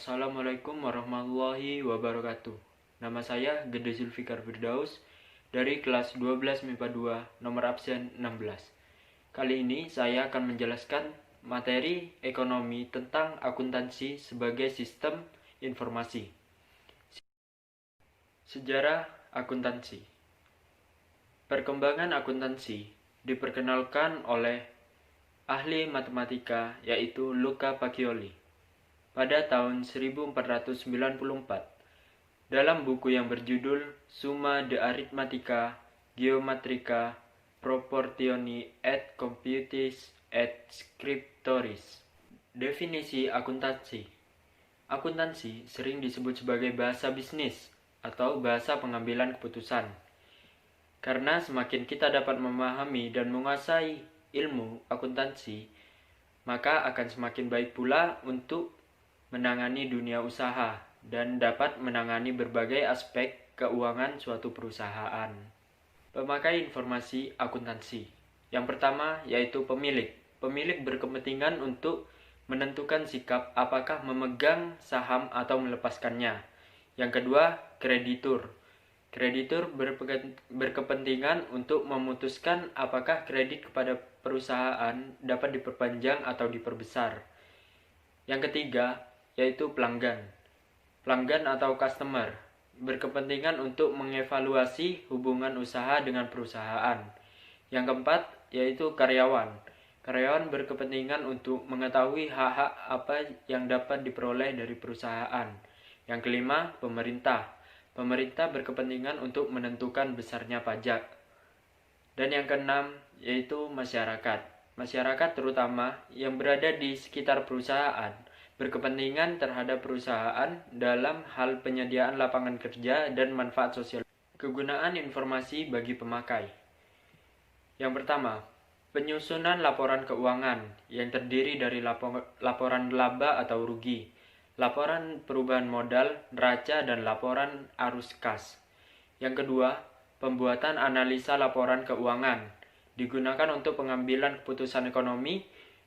Assalamualaikum warahmatullahi wabarakatuh. Nama saya Gede Zulfikar Firdaus dari kelas 12 MIPA 2 nomor absen 16. Kali ini saya akan menjelaskan materi ekonomi tentang akuntansi sebagai sistem informasi. Sejarah akuntansi. Perkembangan akuntansi diperkenalkan oleh ahli matematika yaitu Luca Pacioli pada tahun 1494 dalam buku yang berjudul Summa de Arithmetica Geometrica Proportioni et Computis et Scriptoris. Definisi akuntansi. Akuntansi sering disebut sebagai bahasa bisnis atau bahasa pengambilan keputusan. Karena semakin kita dapat memahami dan menguasai ilmu akuntansi, maka akan semakin baik pula untuk menangani dunia usaha dan dapat menangani berbagai aspek keuangan suatu perusahaan. Pemakai informasi akuntansi. Yang pertama yaitu pemilik. Pemilik berkepentingan untuk menentukan sikap apakah memegang saham atau melepaskannya. Yang kedua, kreditur. Kreditur berkepentingan untuk memutuskan apakah kredit kepada perusahaan dapat diperpanjang atau diperbesar. Yang ketiga, yaitu pelanggan. Pelanggan atau customer berkepentingan untuk mengevaluasi hubungan usaha dengan perusahaan. Yang keempat, yaitu karyawan. Karyawan berkepentingan untuk mengetahui hak-hak apa yang dapat diperoleh dari perusahaan. Yang kelima, pemerintah. Pemerintah berkepentingan untuk menentukan besarnya pajak. Dan yang keenam, yaitu masyarakat. Masyarakat terutama yang berada di sekitar perusahaan berkepentingan terhadap perusahaan dalam hal penyediaan lapangan kerja dan manfaat sosial. Kegunaan informasi bagi pemakai. Yang pertama, penyusunan laporan keuangan yang terdiri dari laporan laba atau rugi, laporan perubahan modal, neraca, dan laporan arus kas. Yang kedua, pembuatan analisa laporan keuangan digunakan untuk pengambilan keputusan ekonomi,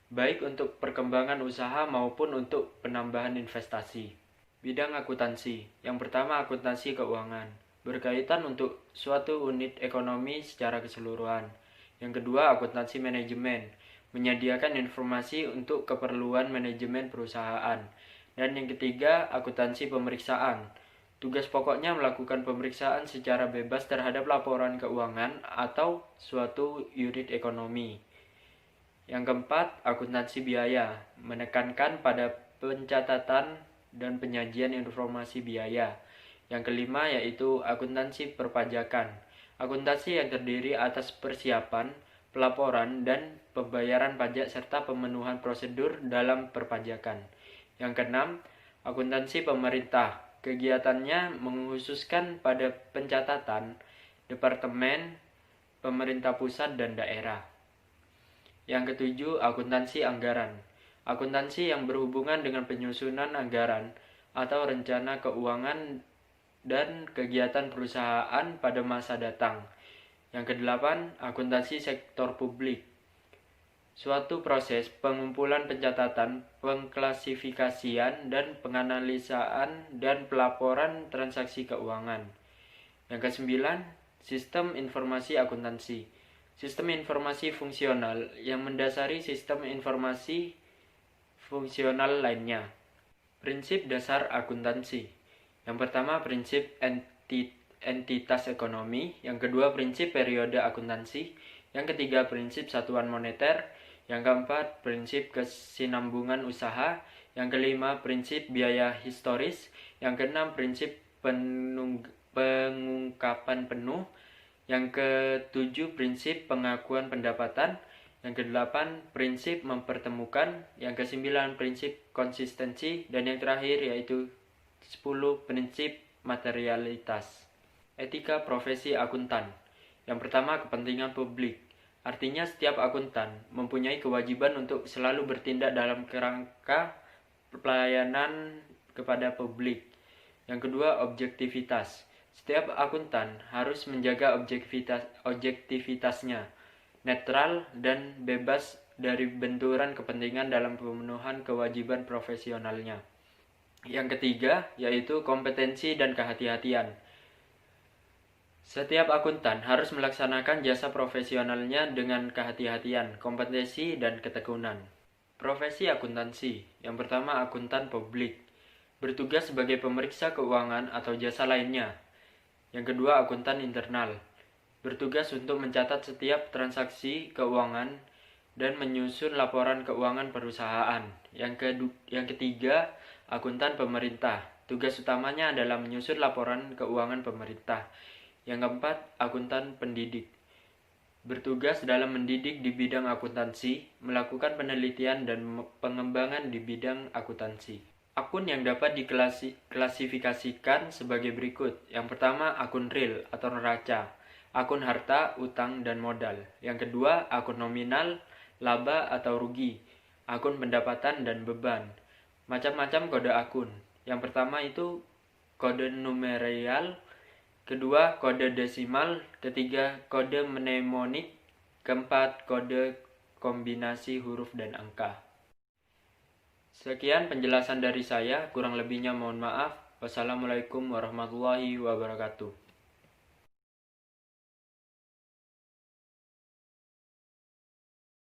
baik untuk perkembangan usaha maupun untuk penambahan investasi. Bidang akuntansi. Yang pertama, akuntansi keuangan, berkaitan untuk suatu unit ekonomi secara keseluruhan. Yang kedua, akuntansi manajemen, menyediakan informasi untuk keperluan manajemen perusahaan. Dan yang ketiga, akuntansi pemeriksaan. Tugas pokoknya melakukan pemeriksaan secara bebas terhadap laporan keuangan atau suatu unit ekonomi. Yang keempat, akuntansi biaya, menekankan pada pencatatan dan penyajian informasi biaya. Yang kelima yaitu akuntansi perpajakan. Akuntansi yang terdiri atas persiapan, pelaporan, dan pembayaran pajak serta pemenuhan prosedur dalam perpajakan. Yang keenam, akuntansi pemerintah. Kegiatannya mengkhususkan pada pencatatan, departemen, pemerintah pusat dan daerah. Yang ketujuh, akuntansi anggaran. Akuntansi yang berhubungan dengan penyusunan anggaran atau rencana keuangan dan kegiatan perusahaan pada masa datang. Yang kedelapan, akuntansi sektor publik. Suatu proses pengumpulan pencatatan, pengklasifikasian, dan penganalisaan dan pelaporan transaksi keuangan. Yang kesembilan, sistem informasi akuntansi. Sistem informasi fungsional yang mendasari sistem informasi fungsional lainnya. Prinsip dasar akuntansi. Yang pertama, prinsip entitas ekonomi. Yang kedua, prinsip periode akuntansi. Yang ketiga, prinsip satuan moneter. Yang keempat, prinsip kesinambungan usaha. Yang kelima, prinsip biaya historis. Yang keenam, prinsip pengungkapan penuh. Yang ketujuh, prinsip pengakuan pendapatan. Yang kedelapan, prinsip mempertemukan. Yang kesembilan, prinsip konsistensi. Dan yang terakhir yaitu 10, prinsip materialitas. Etika profesi akuntan. Yang pertama, kepentingan publik. Artinya setiap akuntan mempunyai kewajiban untuk selalu bertindak dalam kerangka pelayanan kepada publik. Yang kedua, objektivitas. Setiap akuntan harus menjaga objektivitasnya, netral dan bebas dari benturan kepentingan dalam pemenuhan kewajiban profesionalnya. Yang ketiga, yaitu kompetensi dan kehati-hatian. Setiap akuntan harus melaksanakan jasa profesionalnya dengan kehati-hatian, kompetensi, dan ketekunan. Profesi akuntansi. Yang pertama, akuntan publik. Bertugas sebagai pemeriksa keuangan atau jasa lainnya. Yang kedua, akuntan internal. Bertugas untuk mencatat setiap transaksi keuangan dan menyusun laporan keuangan perusahaan. Yang ketiga, akuntan pemerintah. Tugas utamanya adalah menyusun laporan keuangan pemerintah. Yang keempat, akuntan pendidik. Bertugas dalam mendidik di bidang akuntansi, melakukan penelitian dan pengembangan di bidang akuntansi. Akun yang dapat diklasifikasikan sebagai berikut. Yang pertama, akun real atau neraca. Akun harta, utang, dan modal. Yang kedua, akun nominal, laba atau rugi. Akun pendapatan dan beban. Macam-macam kode akun. Yang pertama itu kode numeral, kedua kode desimal, ketiga kode mnemonik, keempat kode kombinasi huruf dan angka. Sekian penjelasan dari saya, kurang lebihnya mohon maaf. Wassalamualaikum warahmatullahi wabarakatuh.